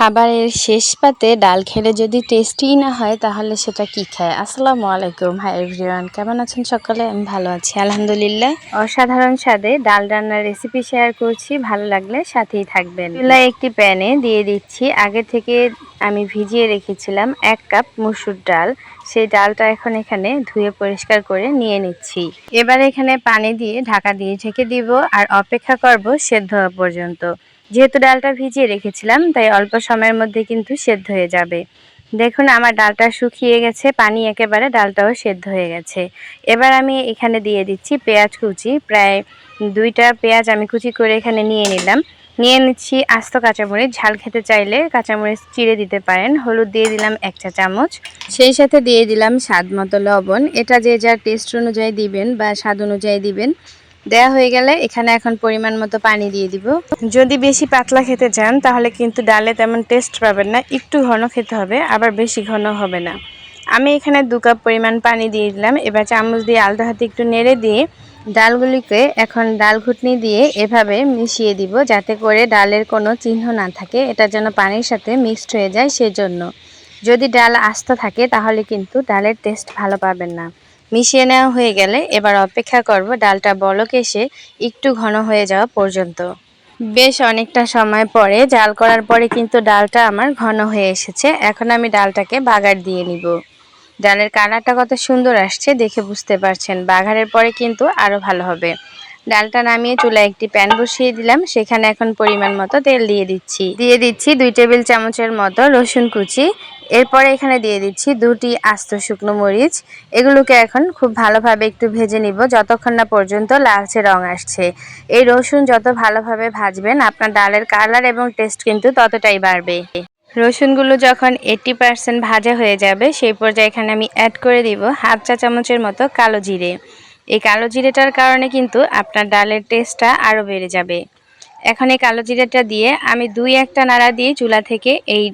খাবারের শেষ পাতে ডাল খেলে যদি টেস্টিই না হয় তাহলে সেটা কি খায়। আসসালামু আলাইকুম, হাই এভরিওয়ান, কেমন আছেন সকলে? আমি ভালো আছি আলহামদুলিল্লাহ। অসাধারণ স্বাদে ডাল রান্নার রেসিপি শেয়ার করছি, ভালো লাগলে সাথেই থাকবেন। চুলায় একটি প্যানে দিয়ে দিচ্ছি আগে থেকে আমি ভিজিয়ে রেখেছিলাম 1 কাপ মসুর ডাল। সেই ডালটা এখন এখানে ধুয়ে পরিষ্কার করে নিয়ে নিচ্ছি। এবার এখানে পানি দিয়ে ঢাকা দিয়ে ঢেকে দিব আর অপেক্ষা করব সেদ্ধ হওয়া পর্যন্ত। যেহেতু ডালটা ভিজিয়ে রেখেছিলাম তাই অল্প সময়ের মধ্যে কিন্তু সেদ্ধ হয়ে যাবে। দেখুন আমার ডালটা শুকিয়ে গেছে, পানি একেবারে, ডালটাও সেদ্ধ হয়ে গেছে। এবার আমি এখানে দিয়ে দিচ্ছি পেঁয়াজ কুচি, প্রায় 2টা পেঁয়াজ আমি কুচি করে এখানে নিয়ে নিচ্ছি আস্ত কাঁচামরিচ, ঝাল খেতে চাইলে কাঁচামরিচ চিড়ে দিতে পারেন। হলুদ দিয়ে দিলাম 1 চা চামচ, সেই সাথে দিয়ে দিলাম স্বাদ মতো লবণ। এটা যে যার টেস্ট অনুযায়ী দিবেন বা স্বাদ অনুযায়ী দিবেন। দেয়া হয়ে গেলে এখানে এখন পরিমাণ মতো পানি দিয়ে দিব। যদি বেশি পাতলা খেতে চান তাহলে কিন্তু ডালে তেমন টেস্ট পাবেন না, একটু ঘন খেতে হবে, আবার বেশি ঘন হবে না। আমি এখানে 2 কাপ পরিমাণ পানি দিয়ে দিলাম। এবার চামচ দিয়ে আলতো হাতে একটু নেড়ে দিয়ে ডালগুলিকে এখন ডাল ঘুটনি দিয়ে এভাবে মিশিয়ে দিব, যাতে করে ডালের কোনো চিহ্ন না থাকে, এটা যেন পানির সাথে মিক্সড হয়ে যায় সেজন্য। যদি ডাল আস্ত থাকে তাহলে কিন্তু ডালের টেস্ট ভালো পাবেন না। মিশিয়ে নেওয়া হয়ে গেলে এবার অপেক্ষা করব ডালটা বলক এসে একটু ঘন হয়ে যাওয়া পর্যন্ত। বেশ অনেকটা সময় পরে জাল করার পরে কিন্তু ডালটা আমার ঘন হয়ে এসেছে। এখন আমি ডালটাকে বাগার দিয়ে নিব। ডালের কালারটা কত সুন্দর আসছে দেখে বুঝতে পারছেন, বাগারের পরে কিন্তু আরও ভালো হবে। ডালটা নামিয়ে চুলায় একটি প্যান বসিয়ে দিলাম, সেখানে এখন পরিমাণ মতো তেল দিয়ে দিচ্ছি 2 টেবিল চামচের মতো রসুন কুচি। এরপরে এখানে দিয়ে দিচ্ছি 2টি আস্ত শুকনো মরিচ। এগুলোকে এখন খুব ভালোভাবে একটু ভেজে নিব যতক্ষণ না পর্যন্ত লালচে রং আসছে। এই রসুন যত ভালোভাবে ভাজবেন আপনার ডালের কালার এবং টেস্ট কিন্তু ততটাই বাড়বে। রসুনগুলো যখন 80% ভাজা হয়ে যাবে সেই পর্যায়ে এখানে আমি অ্যাড করে দিব 1/2 চা চামচের মতো কালো জিরে। এই কালো জিরেটার কারণে কিন্তু আপনার ডালের টেস্টটা আরও বেড়ে যাবে। এখন এই কালো জিরেটা দিয়ে আমি 2-1টা নাড়া দিয়ে চুলা থেকে এই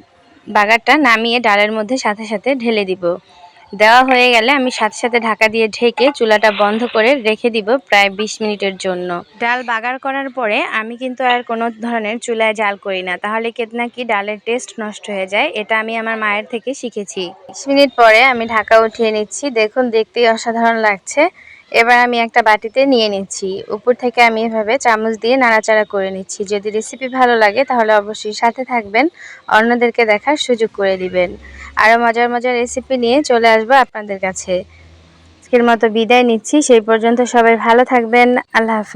বাগারটা নামিয়ে ডালের মধ্যে সাথে সাথে ঢেলে দিব। দেওয়া হয়ে গেলে আমি সাথে সাথে ঢাকা দিয়ে ঢেকে চুলাটা বন্ধ করে রেখে দিব প্রায় 20 মিনিটের জন্য। ডাল বাগার করার পরে আমি কিন্তু আর কোনো ধরনের চুলায় জাল করি না, তাহলে নাকি ডালের টেস্ট নষ্ট হয়ে যায়। এটা আমি আমার মায়ের থেকে শিখেছি। 20 মিনিট পরে আমি ঢাকা উঠিয়ে নিচ্ছি, দেখুন দেখতেই অসাধারণ লাগছে। এবার আমি একটা বাটিতে নিয়ে নিচ্ছি, উপর থেকে আমি এভাবে চামচ দিয়ে নাড়াচাড়া করে নিচ্ছি। যদি রেসিপি ভালো লাগে তাহলে অবশ্যই সাথে থাকবেন, অন্যদেরকে দেখার সুযোগ করে দিবেন। আরও মজার মজার রেসিপি নিয়ে চলে আসবো আপনাদের কাছে। আজকের মতো বিদায় নিচ্ছি, সেই পর্যন্ত সবাই ভালো থাকবেন। আল্লাহ হাফেজ।